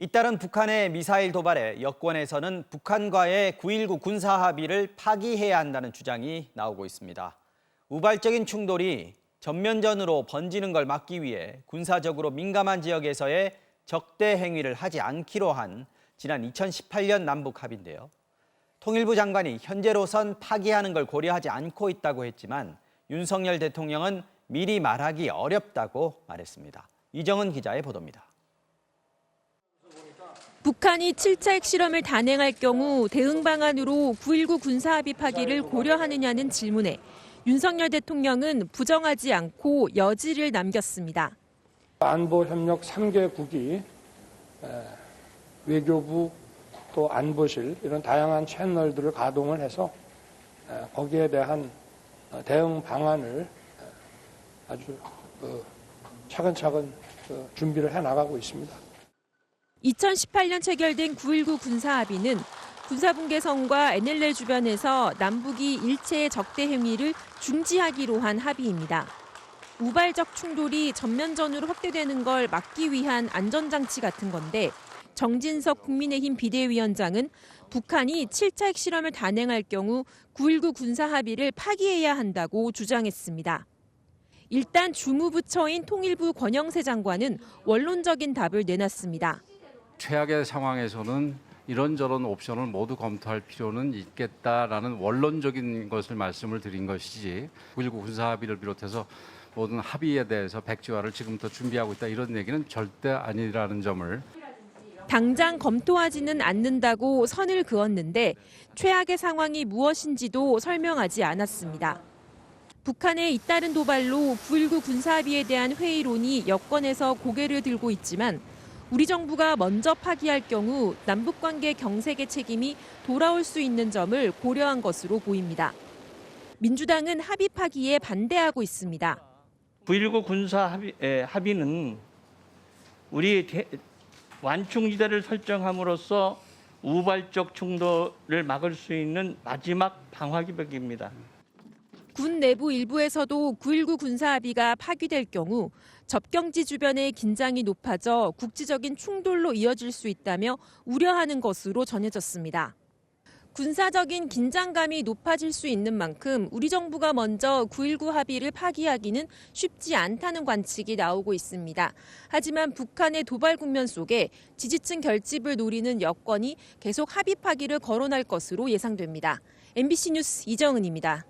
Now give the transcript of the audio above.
잇따른 북한의 미사일 도발에 여권에서는 북한과의 9.19 군사 합의를 파기해야 한다는 주장이 나오고 있습니다. 우발적인 충돌이 전면전으로 번지는 걸 막기 위해 군사적으로 민감한 지역에서의 적대 행위를 하지 않기로 한 지난 2018년 남북 합의인데요. 통일부 장관이 현재로선 파기하는 걸 고려하지 않고 있다고 했지만 윤석열 대통령은 미리 말하기 어렵다고 말했습니다. 이정은 기자의 보도입니다. 북한이 7차 핵실험을 단행할 경우 대응 방안으로 9.19 군사합의 파기를 고려하느냐는 질문에 윤석열 대통령은 부정하지 않고 여지를 남겼습니다. 안보협력 3개국이 외교부 또 안보실 이런 다양한 채널들을 가동을 해서 거기에 대한 대응 방안을 아주 차근차근 준비를 해나가고 있습니다. 2018년 체결된 9.19 군사합의는 군사분계선과 NLL 주변에서 남북이 일체의 적대 행위를 중지하기로 한 합의입니다. 우발적 충돌이 전면전으로 확대되는 걸 막기 위한 안전장치 같은 건데 정진석 국민의힘 비대위원장은 북한이 7차 핵실험을 단행할 경우 9.19 군사합의를 파기해야 한다고 주장했습니다. 일단 주무부처인 통일부 권영세 장관은 원론적인 답을 내놨습니다. 최악의 상황에서는 이런저런 옵션을 모두 검토할 필요는 있겠다라는 원론적인 것을 말씀을 드린 것이지 9.19 군사합의를 비롯해서 모든 합의에 대해서 백지화를 지금부터 준비하고 있다 이런 얘기는 절대 아니라는 점을. 당장 검토하지는 않는다고 선을 그었는데 최악의 상황이 무엇인지도 설명하지 않았습니다. 북한의 잇따른 도발로 9.19 군사합의에 대한 회의론이 여권에서 고개를 들고 있지만 우리 정부가 먼저 파기할 경우 남북관계 경색의 책임이 돌아올 수 있는 점을 고려한 것으로 보입니다. 민주당은 합의 파기에 반대하고 있습니다. 9.19 군사 합의는 우리 완충지대를 설정함으로써 우발적 충돌을 막을 수 있는 마지막 방어기벽입니다. 군 내부 일부에서도 9.19 군사합의가 파기될 경우 접경지 주변의 긴장이 높아져 국지적인 충돌로 이어질 수 있다며 우려하는 것으로 전해졌습니다. 군사적인 긴장감이 높아질 수 있는 만큼 우리 정부가 먼저 9.19 합의를 파기하기는 쉽지 않다는 관측이 나오고 있습니다. 하지만 북한의 도발 국면 속에 지지층 결집을 노리는 여권이 계속 합의 파기를 거론할 것으로 예상됩니다. MBC 뉴스 이정은입니다.